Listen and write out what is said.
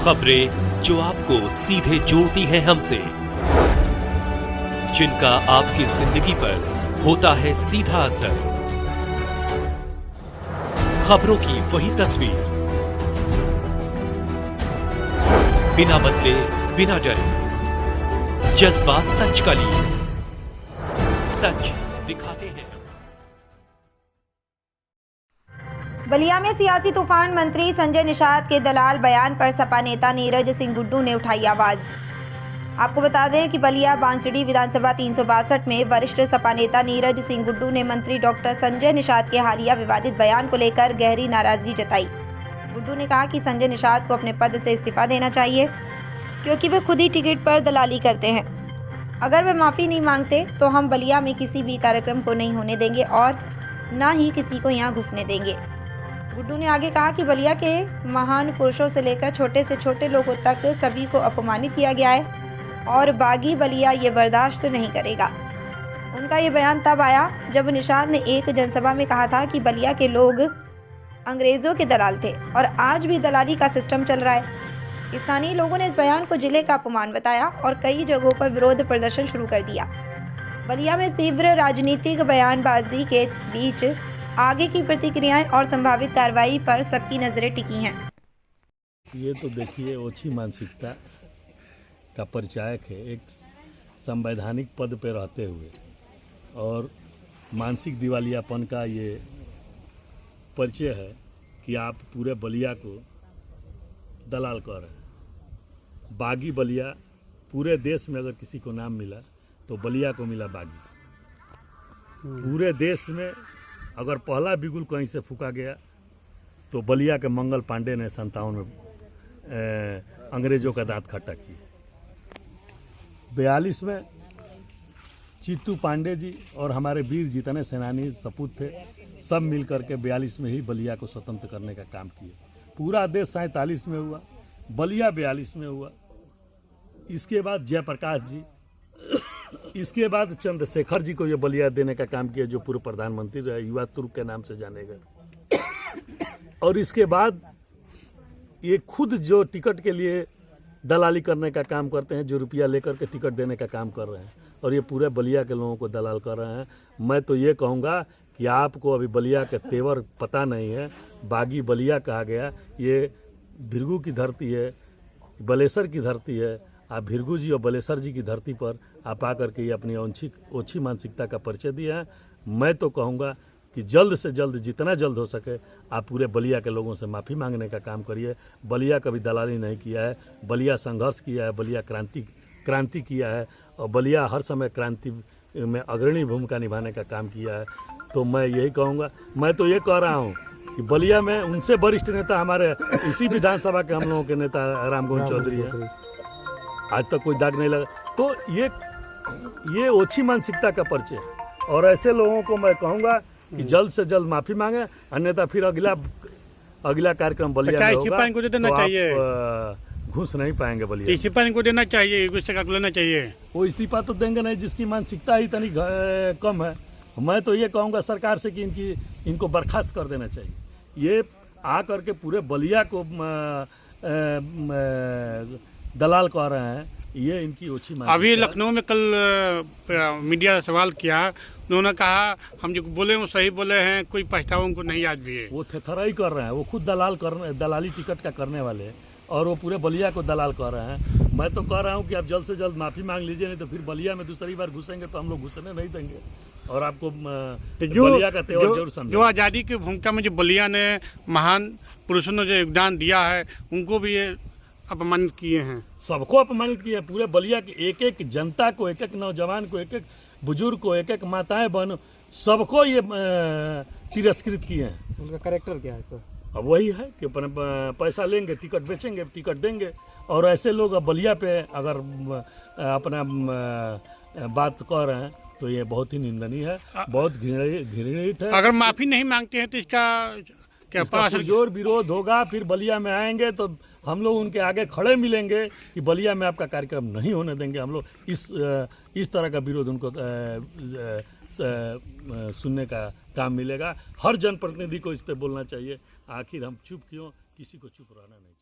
खबरें जो आपको सीधे जोड़ती हैं हमसे, जिनका आपकी जिंदगी पर होता है सीधा असर। खबरों की वही तस्वीर, बिना बदले बिना डरे, जज्बा सच का लिए, सच दिखाते हैं। बलिया में सियासी तूफान, मंत्री संजय निषाद के दलाल बयान पर सपा नेता नीरज सिंह गुड्डू ने उठाई आवाज। आपको बता दें कि बलिया बांसडी विधानसभा 362 में वरिष्ठ सपा नेता नीरज सिंह गुड्डू ने मंत्री डॉक्टर संजय निषाद के हालिया विवादित बयान को लेकर गहरी नाराजगी जताई। गुड्डू ने कहा कि संजय निषाद को अपने पद से इस्तीफा देना चाहिए, क्योंकि वे खुद ही टिकट पर दलाली करते हैं। अगर वे माफ़ी नहीं मांगते तो हम बलिया में किसी भी कार्यक्रम को नहीं होने देंगे और न ही किसी को यहाँ घुसने देंगे। गुड्डू ने आगे कहा कि बलिया के महान पुरुषों से लेकर छोटे से छोटे लोगों तक सभी को अपमानित किया गया है और बागी बलिया ये बर्दाश्त नहीं करेगा। उनका ये बयान तब आया जब निषाद ने एक जनसभा में कहा था कि बलिया के लोग अंग्रेज़ों के दलाल थे और आज भी दलाली का सिस्टम चल रहा है। स्थानीय लोगों ने इस बयान को जिले का अपमान बताया और कई जगहों पर विरोध प्रदर्शन शुरू कर दिया। बलिया में इस तीव्र राजनीतिक बयानबाजी के बीच आगे की प्रतिक्रियाएं और संभावित कार्रवाई पर सबकी नजरें टिकी हैं। ये तो देखिए ओछी मानसिकता का परिचायक है, एक संवैधानिक पद पर रहते हुए और मानसिक दिवालियापन का ये परिचय है कि आप पूरे बलिया को दलाल कर रहे हैं। बागी बलिया, पूरे देश में अगर किसी को नाम मिला तो बलिया को मिला बागी। पूरे देश में अगर पहला बिगुल कहीं से फूका गया तो बलिया के मंगल पांडे ने 57 में अंग्रेजों का दांत खट्टा किया। 42 में चित्तू पांडे जी और हमारे वीर जितने सेनानी सपूत थे, सब मिल करके 42 में ही बलिया को स्वतंत्र करने का काम किया। पूरा देश 47 में हुआ, बलिया 42 में हुआ। इसके बाद जयप्रकाश जी, इसके बाद चंद्रशेखर जी को ये बलिया देने का काम किया, जो पूर्व प्रधानमंत्री रहे, युवा तुर्क के नाम से जाने गए। और इसके बाद ये खुद जो टिकट के लिए दलाली करने का काम करते हैं, जो रुपया लेकर के टिकट देने का काम कर रहे हैं और ये पूरे बलिया के लोगों को दलाल कर रहे हैं। मैं तो ये कहूँगा कि आपको अभी बलिया के तेवर पता नहीं है। बागी बलिया कहा गया, ये भृगु की धरती है, बलेसर की धरती है। आप भृगु जी और बलेसर जी की धरती पर आप आकर के ये अपनी ओछी मानसिकता का परिचय दिया है। मैं तो कहूँगा कि जल्द से जल्द, जितना जल्द हो सके, आप पूरे बलिया के लोगों से माफ़ी मांगने का काम करिए। बलिया कभी दलाली नहीं किया है, बलिया संघर्ष किया है, बलिया क्रांति किया है और बलिया हर समय क्रांति में अग्रणी भूमिका निभाने का काम किया है। तो मैं यही कहूँगा, मैं तो ये कह रहा हूँ कि बलिया में उनसे वरिष्ठ नेता हमारे इसी विधानसभा के हम लोगों के नेता रामगोविंद चौधरी है, आज तक कोई दाग नहीं लगा। तो ये ओछी मानसिकता का परिचय है और ऐसे लोगों को मैं कहूँगा कि जल्द से जल्द माफ़ी मांगे, अन्यथा फिर अगला कार्यक्रम बलिया में होगा को देना चाहिए। घुस नहीं पाएंगे बलिया। इस्तीफा इनको देना चाहिए, गुस्से का लेना चाहिए। वो इस्तीफा तो देंगे नहीं जिसकी मानसिकता ही तनी कम है। मैं तो ये कहूँगा सरकार से कि इनको बर्खास्त कर देना चाहिए। ये आ करके पूरे बलिया को दलाल कह रहे हैं, ये इनकी ओछी मानसिकता। अभी लखनऊ में कल मीडिया सवाल किया, उन्होंने कहा हम जो बोले वो सही बोले हैं, कोई पछतावा उनको नहीं आज भी है। वो थेथराई कर रहे हैं, वो खुद दलाली टिकट का करने वाले हैं और वो पूरे बलिया को दलाल कर रहे हैं। मैं तो कह रहा हूँ कि आप जल्द से जल्द माफ़ी मांग लीजिए, नहीं तो फिर बलिया में दूसरी बार घुसेंगे तो हम लोग घुसने नहीं देंगे और आपको बलिया का तेवर जरूर समझें। जो आज़ादी की भूमिका में जो बलिया ने महान पुरुषों ने जो योगदान दिया है, उनको भी ये अपमानित किए हैं। सबको अपमानित किए हैं। पूरे बलिया की एक एक जनता को, एक एक नौजवान को, एक एक बुजुर्ग को, एक एक माताएं बहनों, सबको ये तिरस्कृत किए हैं। उनका कैरेक्टर क्या है सर? अब वही है कि पैसा लेंगे, टिकट बेचेंगे, टिकट देंगे। और ऐसे लोग अब बलिया पे अगर अपना बात कह रहे हैं तो ये बहुत ही निंदनीय है, बहुत घृणित है। अगर माफ़ी नहीं मांगते हैं तो इसका जोर विरोध होगा। फिर बलिया में आएंगे तो हम लोग उनके आगे खड़े मिलेंगे कि बलिया में आपका कार्यक्रम नहीं होने देंगे। हम लोग इस तरह का विरोध उनको सुनने का काम मिलेगा। हर जनप्रतिनिधि को इस पे बोलना चाहिए। आखिर हम चुप क्यों, किसी को चुप रहना नहीं।